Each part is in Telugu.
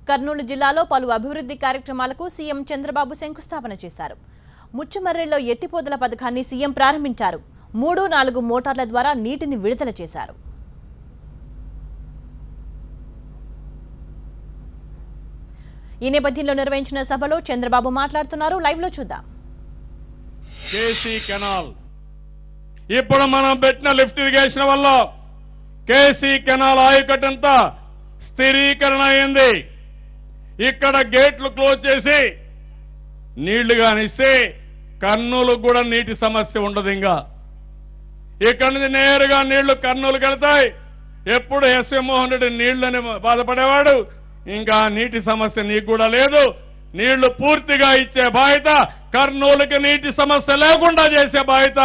కర్నూలు జిల్లాలో పలు అభివృద్ధి కార్యక్రమాలకు సీఎం చంద్రబాబు శంకుస్థాపన చేశారు. ముచ్చుమర్రిలో ఎత్తిపోతల పథకాన్ని సీఎం ప్రారంభించారు. 3-4 మోటార్ల ద్వారా నీటిని విడుదల చేశారు. ఈ నేపథ్యంలో నిర్వహించిన సభలో చంద్రబాబు మాట్లాడుతున్నారు. లైవ్ లో చూద్దాం. కేసీ కెనాల్ ఇప్పుడు మనం పెట్టిన లిఫ్ట్ ఇరిగేషన్ వల్ల కేసీ కెనాల్ ఆయకట్టంతా స్థిరీకరణ అయింది. ఇక్కడ గేట్లు క్లోజ్ చేసి నీళ్లు కానిస్తే కర్నూలుకు కూడా నీటి సమస్య ఉండదు. ఇంకా ఇక్కడి నుంచి నేరుగా నీళ్లు కర్నూలుకి వెళ్తాయి. ఎప్పుడు ఎస్ఎం మోహన్ రెడ్డి నీళ్లని బాధపడేవాడు. ఇంకా నీటి సమస్య నీకు కూడా లేదు. నీళ్లు పూర్తిగా ఇచ్చే బాధ్యత, కర్నూలుకి నీటి సమస్య లేకుండా చేసే బాధ్యత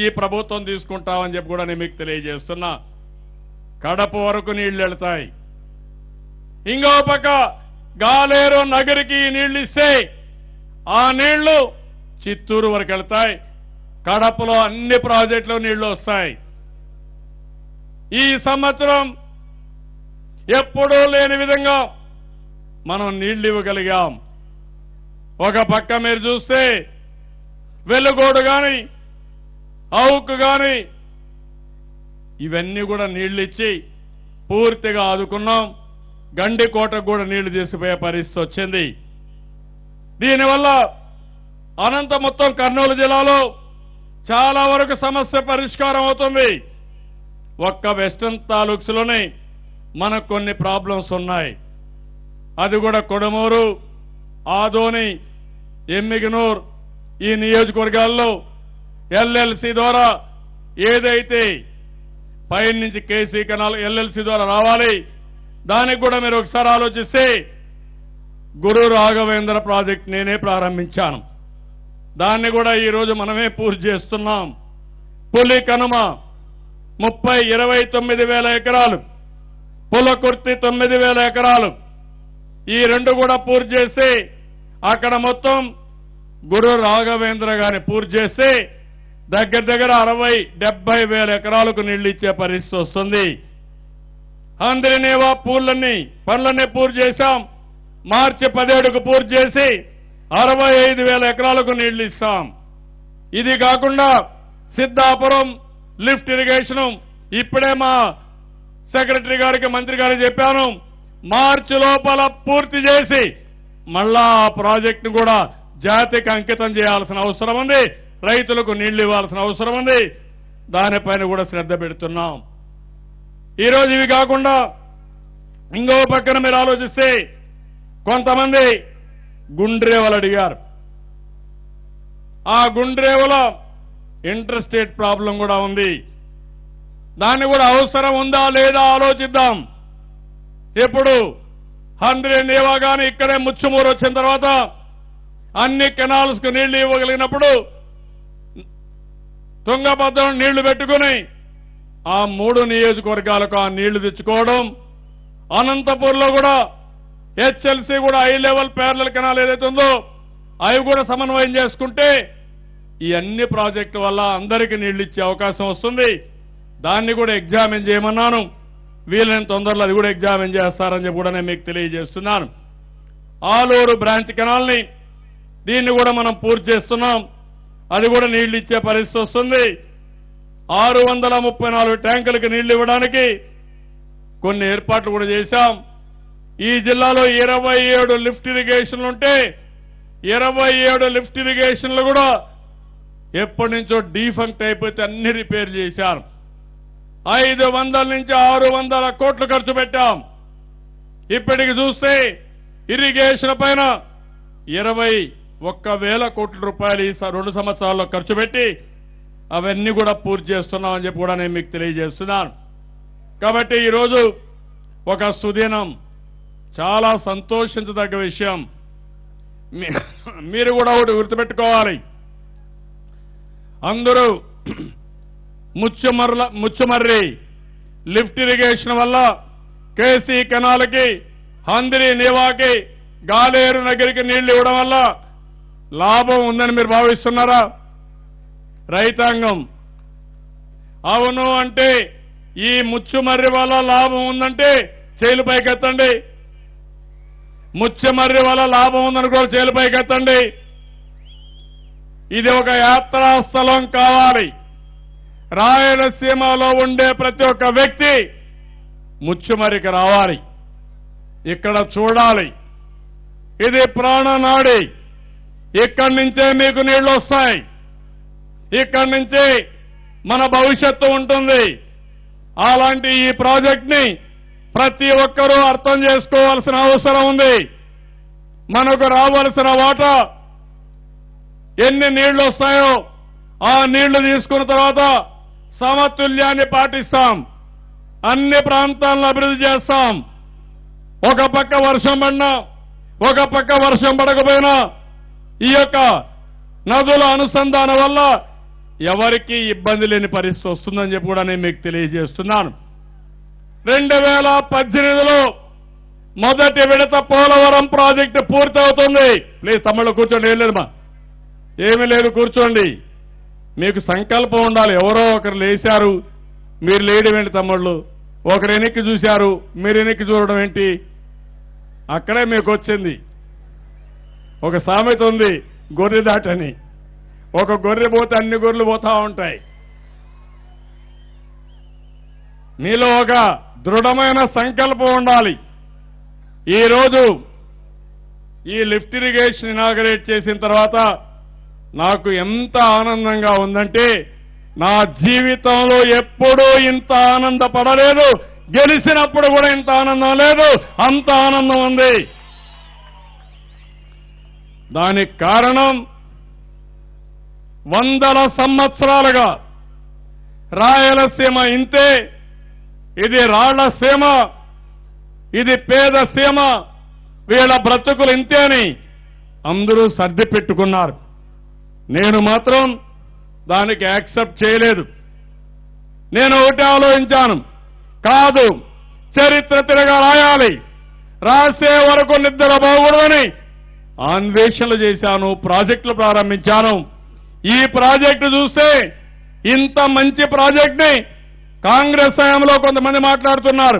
ఈ ప్రభుత్వం తీసుకుంటామని చెప్పి కూడా నేను మీకు తెలియజేస్తున్నా. కడప వరకు నీళ్లు వెళ్తాయి. ఇంకో పక్క గాలేరు నగరికి నీళ్లు ఇస్తే ఆ నీళ్లు చిత్తూరు వరకు వెళ్తాయి. కడపలో అన్ని ప్రాజెక్టులో నీళ్లు వస్తాయి. ఈ సంవత్సరం ఎప్పుడూ లేని విధంగా మనం నీళ్లు ఇవ్వగలిగాం. ఒక పక్క మీరు చూస్తే వెలుగోడు గాని అవుకు గాని ఇవన్నీ కూడా నీళ్లు ఇచ్చి పూర్తిగా ఆదుకున్నాం. గండికోటకు కూడా నీళ్లు తీసిపోయే పరిస్థితి వచ్చింది. దీనివల్ల అనంత మొత్తం కర్నూలు జిల్లాలో చాలా వరకు సమస్య పరిష్కారం అవుతుంది. ఒక్క వెస్టర్న్ తాలూక్స్ లోనే మనకు కొన్ని ప్రాబ్లమ్స్ ఉన్నాయి. అది కూడా కొడమూరు, ఆదోని, ఎమ్మిగనూర్ ఈ నియోజకవర్గాల్లో ఎల్ఎల్సీ ద్వారా ఏదైతే పైన నుంచి కేసీ కెనాల్ ఎల్ఎల్సీ ద్వారా రావాలి, దానికి కూడా మీరు ఒకసారి ఆలోచిస్తే గురు రాఘవేంద్ర ప్రాజెక్ట్ నేనే ప్రారంభించాను. దాన్ని కూడా ఈ రోజు మనమే పూర్తి చేస్తున్నాం. పులి కనుమ 29,000 ఎకరాలు, పులకుర్తి 9,000 ఎకరాలు, ఈ రెండు కూడా పూర్తి చేసి అక్కడ మొత్తం గురు రాఘవేంద్ర గారిని పూర్తి చేస్తే దగ్గర దగ్గర 60,000-70,000 ఎకరాలకు నీళ్లు ఇచ్చే పరిస్థితి వస్తుంది. అందరినేవా పనులన్నీ పూర్తి చేశాం. మార్చి 17కు పూర్తి చేసి 65,000 ఎకరాలకు నీళ్లు ఇస్తాం. ఇది కాకుండా సిద్ధాపురం లిఫ్ట్ ఇరిగేషన్ ఇప్పుడే మా సెక్రటరీ గారికి, మంత్రి గారికి చెప్పాను. మార్చి లోపల పూర్తి చేసి మళ్ళా ఆ ప్రాజెక్టును కూడా జాతికి అంకితం చేయాల్సిన అవసరం ఉంది. రైతులకు నీళ్లు ఇవ్వాల్సిన అవసరం ఉంది. దానిపైన కూడా శ్రద్ధ పెడుతున్నాం. ఈరోజు ఇవి కాకుండా ఇంకో పక్కన మీరు ఆలోచిస్తే కొంతమంది గుండ్రేవలు అడిగారు. ఆ గుండ్రేవల ఇంటర్ స్టేట్ ప్రాబ్లం కూడా ఉంది. దాన్ని కూడా అవసరం ఉందా లేదా ఆలోచిద్దాం. ఇప్పుడు హంద్రేనేవా గాని ఇక్కడే ముచ్చుమూరు వచ్చిన తర్వాత అన్ని కెనాల్స్ కు నీళ్లు ఇవ్వగలిగినప్పుడు తుంగభద్రను నీళ్లు పెట్టుకుని ఆ 3 నియోజకవర్గాలకు ఆ నీళ్లు తెచ్చుకోవడం, అనంతపూర్లో కూడా హెచ్ఎల్సీ కూడా హై లెవెల్ ప్యారలల్ కెనాల్ ఏదైతే ఉందో అవి కూడా సమన్వయం చేసుకుంటే ఈ అన్ని ప్రాజెక్టుల వల్ల అందరికీ నీళ్లు ఇచ్చే అవకాశం వస్తుంది. దాన్ని కూడా ఎగ్జామిన్ చేయమన్నాను. వీలైన తొందరలో అది కూడా ఎగ్జామిన్ చేస్తారని చెప్పి కూడా నేను మీకు తెలియజేస్తున్నాను. ఆలూరు బ్రాంచ్ కెనాల్ని దీన్ని కూడా మనం పూర్తి చేస్తున్నాం. అది కూడా నీళ్లు ఇచ్చే పరిస్థితి వస్తుంది. 634 ట్యాంకులకు నీళ్లు ఇవ్వడానికి కొన్ని ఏర్పాట్లు కూడా చేశాం. ఈ జిల్లాలో 27 లిఫ్ట్ ఇరిగేషన్లుంటే 27 లిఫ్ట్ ఇరిగేషన్లు కూడా ఎప్పటి నుంచో డీఫంక్ట్ అయిపోతే అన్ని రిపేర్ చేశారు. 500 నుంచి 600 కోట్లు ఖర్చు పెట్టాం. ఇప్పటికి చూస్తే ఇరిగేషన్ పైన 21,000 కోట్ల రూపాయలు ఈ 2 సంవత్సరాల్లో ఖర్చు పెట్టి అవన్నీ కూడా పూర్తి చేస్తున్నామని చెప్పి కూడా నేను మీకు తెలియజేస్తున్నాను. కాబట్టి ఈరోజు ఒక సుదినం, చాలా సంతోషించదగ్గ విషయం. మీరు కూడా ఒకటి గుర్తుపెట్టుకోవాలి. అందరూ ముచ్చుమర్రి లిఫ్ట్ ఇరిగేషన్ వల్ల కేసీ కెనాల్కి, హంద్రీ నేవాకి, గాలేరు నగరికి నీళ్లు ఇవ్వడం వల్ల లాభం ఉందని మీరు భావిస్తున్నారా? రైతాంగం అవును అంటే ఈ ముచ్చుమర్రి వల్ల లాభం ఉందంటే చేలు పైకెత్తండి. ముచ్చెమర్రి వల్ల లాభం ఉందనుకో చేలుపైకెత్తండి. ఇది ఒక యాత్రా స్థలం కావాలి. రాయలసీమలో ఉండే ప్రతి ఒక్క వ్యక్తి ముచ్చెమర్రికి రావాలి, ఇక్కడ చూడాలి. ఇది ప్రాణనాడి. ఇక్కడి నుంచే మీకు నీళ్లు వస్తాయి, ఇక్కడి నుంచే మన భవిష్యత్తు ఉంటుంది. అలాంటి ఈ ప్రాజెక్ట్ ని ప్రతి ఒక్కరూ అర్థం చేసుకోవాల్సిన అవసరం ఉంది. మనకు రావాల్సిన వాటా ఎన్ని నీళ్లు వస్తాయో ఆ నీళ్లు తీసుకున్న తర్వాత సమతుల్యాన్ని పాటిస్తాం. అన్ని ప్రాంతాలను అభివృద్ధి చేస్తాం. ఒక పక్క వర్షం పడినా, ఒక పక్క వర్షం పడకపోయినా ఈ యొక్క నదుల అనుసంధానం వల్ల ఎవరికీ ఇబ్బంది లేని పరిస్థితి వస్తుందని చెప్పి కూడా నేను మీకు తెలియజేస్తున్నాను. 2018లో మొదటి విడత పోలవరం ప్రాజెక్టు పూర్తవుతుంది. ప్లీజ్ తమ్ముళ్ళు కూర్చోండి. ఏం లేదమ్మా, ఏమీ లేదు, కూర్చోండి. మీకు సంకల్పం ఉండాలి. ఎవరో ఒకరు లేచారు, మీరు లేయడం ఏంటి తమ్ముళ్ళు? ఒకరు వెనక్కి చూశారు, మీరు వెనక్కి చూడడం ఏంటి? అక్కడే మీకు వచ్చింది. ఒక సామెత ఉంది, గొర్రె దాటని. ఒక గొర్రె పోతే అన్ని గొర్రెలు పోతా ఉంటాయి. మీలో ఒక దృఢమైన సంకల్పం ఉండాలి. ఈరోజు ఈ లిఫ్ట్ ఇరిగేషన్ ఇనాగరేట్ చేసిన తర్వాత నాకు ఎంత ఆనందంగా ఉందంటే, నా జీవితంలో ఎప్పుడూ ఇంత ఆనందపడలేదు, గెలిచినప్పుడు కూడా ఇంత ఆనందం లేదు, అంత ఆనందం ఉంది. దానికి కారణం వందల సంవత్సరాలుగా రాయలసీమ ఇంతే, ఇది రాళ్ల సీమ, ఇది పేద సీమ, వీళ్ళ బ్రతుకులు ఇంతే అని అందరూ సర్ది పెట్టుకున్నారు. నేను మాత్రం దానికి యాక్సెప్ట్ చేయలేదు. నేను ఒకటి ఆలోచించాను, కాదు చరిత్ర తిరగా రాయాలి, రాసే వరకు నిద్ర బాగూడదని అన్వేషణలు చేశాను, ప్రాజెక్టులు ప్రారంభించాను. ఈ ప్రాజెక్టు చూస్తే ఇంత మంచి ప్రాజెక్ట్ ని కాంగ్రెస్ హయాంలో కొంతమంది మాట్లాడుతున్నారు.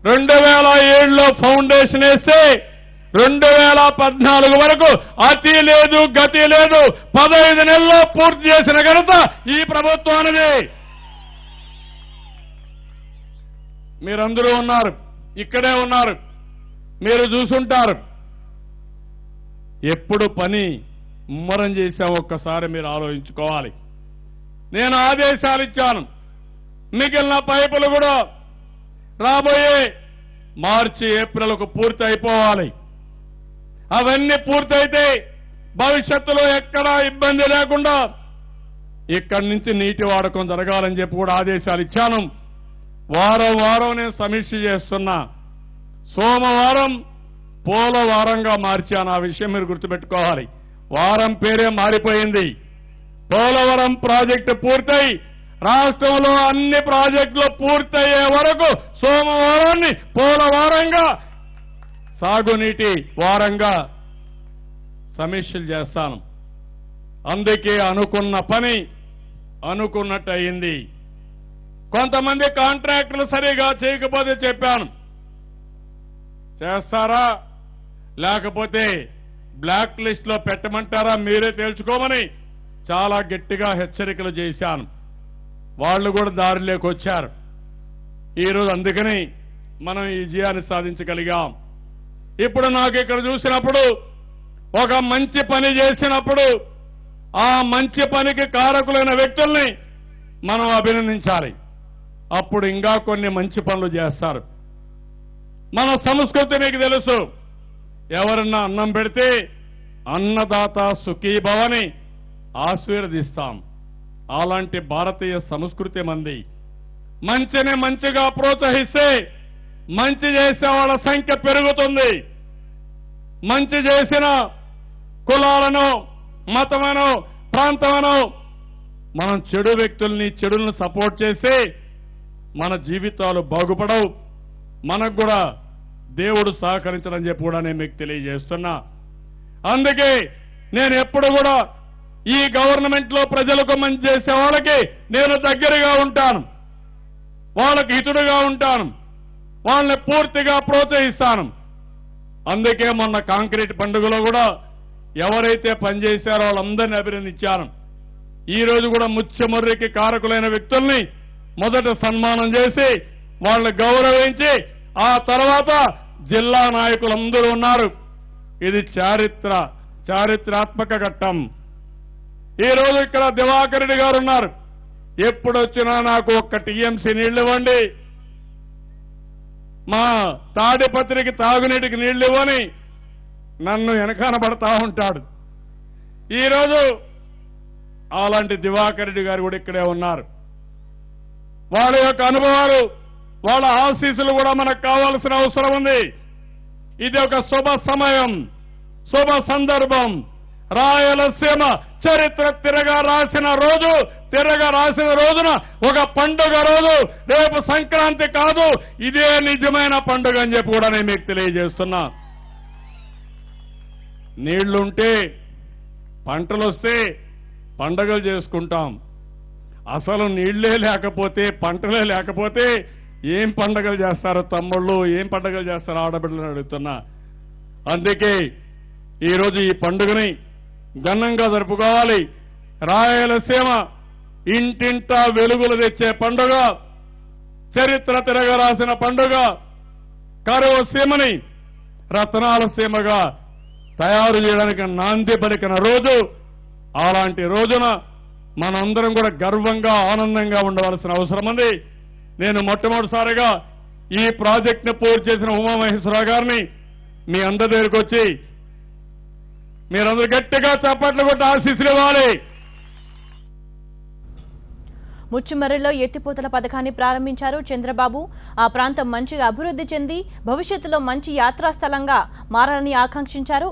2007లో ఫౌండేషన్ వేస్తే 2014 వరకు అతి లేదు గతి లేదు, 15 నెలల్లో పూర్తి చేసిన ఘనత ఈ ప్రభుత్వానిది. మీరందరూ ఉన్నారు, ఇక్కడే ఉన్నారు, మీరు చూసుంటారు. ఎప్పుడు పని ముమ్మరం చేశాం ఒక్కసారి మీరు ఆలోచించుకోవాలి. నేను ఆదేశాలు ఇచ్చాను, మిగిలిన పైపులు కూడా రాబోయే మార్చి ఏప్రిల్కు పూర్తి అయిపోవాలి. అవన్నీ పూర్తయితే భవిష్యత్తులో ఎక్కడా ఇబ్బంది లేకుండా ఇక్కడి నుంచి నీటి వాడకం జరగాలని చెప్పి కూడా ఆదేశాలు ఇచ్చాను. వారం వారం నేను సమీక్ష చేస్తున్నా. సోమవారం పోలవారంగా మార్చాను. ఆ విషయం మీరు గుర్తుపెట్టుకోవాలి. వారం పేరే మారిపోయింది. పోలవరం ప్రాజెక్టు పూర్తయి రాష్ట్రంలో అన్ని ప్రాజెక్టులు పూర్తయ్యే వరకు సోమవారాన్ని పోలవారంగా, సాగునీటి వారంగా సమీక్షలు చేస్తాను. అందుకే అనుకున్న పని అనుకున్నట్టు అయింది. కొంతమంది కాంట్రాక్టులు సరిగా చేయకపోతే చెప్పాను, చేస్తారా లేకపోతే బ్లాక్ లిస్ట్ లో పెట్టమంటారా మీరే తేల్చుకోమని చాలా గట్టిగా హెచ్చరికలు చేశాను. వాళ్ళు కూడా దారిలోకి వచ్చారు. ఈరోజు అందుకని మనం ఈ విజయాన్ని సాధించగలిగాం. ఇప్పుడు నాకు ఇక్కడ చూసినప్పుడు ఒక మంచి పని చేసినప్పుడు ఆ మంచి పనికి కారకులైన వ్యక్తుల్ని మనం అభినందించాలి. అప్పుడు ఇంకా కొన్ని మంచి పనులు చేస్తారు. మన సంస్కృతి మీకు తెలుసు, ఎవరన్నా అన్నం పెడితే అన్నదాత సుఖీభవని ఆశీర్వదిస్తాం. అలాంటి భారతీయ సంస్కృతి మంది. మంచిని మంచిగా ప్రోత్సహిస్తే మంచి చేసే వాళ్ళ సంఖ్య పెరుగుతుంది. మంచి చేసిన కులాలను, మతమనో, ప్రాంతమనో మనం చెడు వ్యక్తుల్ని, చెడులను సపోర్ట్ చేస్తే మన జీవితాలు బాగుపడవు. మనకు కూడా దేవుడు సహకరించడం చెప్పి కూడా నేను మీకు తెలియజేస్తున్నా. అందుకే నేను ఎప్పుడు కూడా ఈ గవర్నమెంట్ లో ప్రజలకు మంచి చేసే వాళ్ళకి నేను దగ్గరగా ఉంటాను, వాళ్ళకి హితుడుగా ఉంటాను, వాళ్ళని పూర్తిగా ప్రోత్సహిస్తాను. అందుకే మొన్న కాంక్రీట్ పండుగలో కూడా ఎవరైతే పనిచేశారో వాళ్ళందరినీ అభినందించాను. ఈ రోజు కూడా ముత్యమర్రికి కారకులైన వ్యక్తుల్ని మొదట సన్మానం చేసి వాళ్ళని గౌరవించి ఆ తర్వాత జిల్లా నాయకులందరూ ఉన్నారు. ఇది చారిత్రాత్మక ఘట్టం. ఈ రోజు ఇక్కడ దివాకర్ రెడ్డి గారు ఉన్నారు. ఎప్పుడొచ్చినా నాకు ఒక్క టీఎంసీ నీళ్లు ఇవ్వండి, మా తాడిపత్రికి తాగునీటికి నీళ్లు ఇవ్వని నన్ను వెనకానబడతా ఉంటాడు. ఈరోజు అలాంటి దివాకర్ రెడ్డి గారు కూడా ఇక్కడే ఉన్నారు. వాళ్ళ యొక్క అనుభవాలు, వాళ్ళ ఆశీస్సులు కూడా మనకు కావాల్సిన అవసరం ఉంది. ఇది ఒక శుభ సమయం, శుభ సందర్భం. రాయలసీమ చరిత్ర తిరగా రాసిన రోజున ఒక పండుగ రోజు. రేపు సంక్రాంతి కాదు, ఇదే నిజమైన పండుగ అని చెప్పి కూడా నేను మీకు తెలియజేస్తున్నా. నీళ్లుంటే పంటలు వస్తే పండుగలు చేసుకుంటాం. అసలు నీళ్లే లేకపోతే, పంటలే లేకపోతే ఏం పండుగలు చేస్తారు తమ్ముళ్ళు, ఏం పండుగలు చేస్తారు ఆడబిడ్డలను అడుగుతున్నా. అందుకే ఈరోజు ఈ పండుగని ఘనంగా జరుపుకోవాలి. రాయలసీమ ఇంటింటా వెలుగులు తెచ్చే పండుగ, చరిత్ర తిరగరాసిన పండుగ, కరువు సీమని రత్నాల సీమగా తయారు చేయడానికి నాంది పలికిన రోజు. అలాంటి రోజున మనందరం కూడా గర్వంగా ఆనందంగా ఉండవలసిన అవసరం ఉంది. నేను మొట్టమొదటిసారిగా ఈ ప్రాజెక్టును పూర్తి చేసిన ఉమామహేశ్వరరావు గారిని మీ అందరి దగ్గరికి వచ్చి మీరందరూ గట్టిగా చప్పట్లు కొట్టి ఆశీస్సులు ఇవ్వాలి. ముచ్చుమర్రిలో ఎత్తిపోతల పథకాన్ని ప్రారంభించారు చంద్రబాబు. ఆ ప్రాంతం మంచిగా అభివృద్ధి చెంది భవిష్యత్తులో మంచి యాత్రా స్థలంగా మారాలని ఆకాంక్షించారు.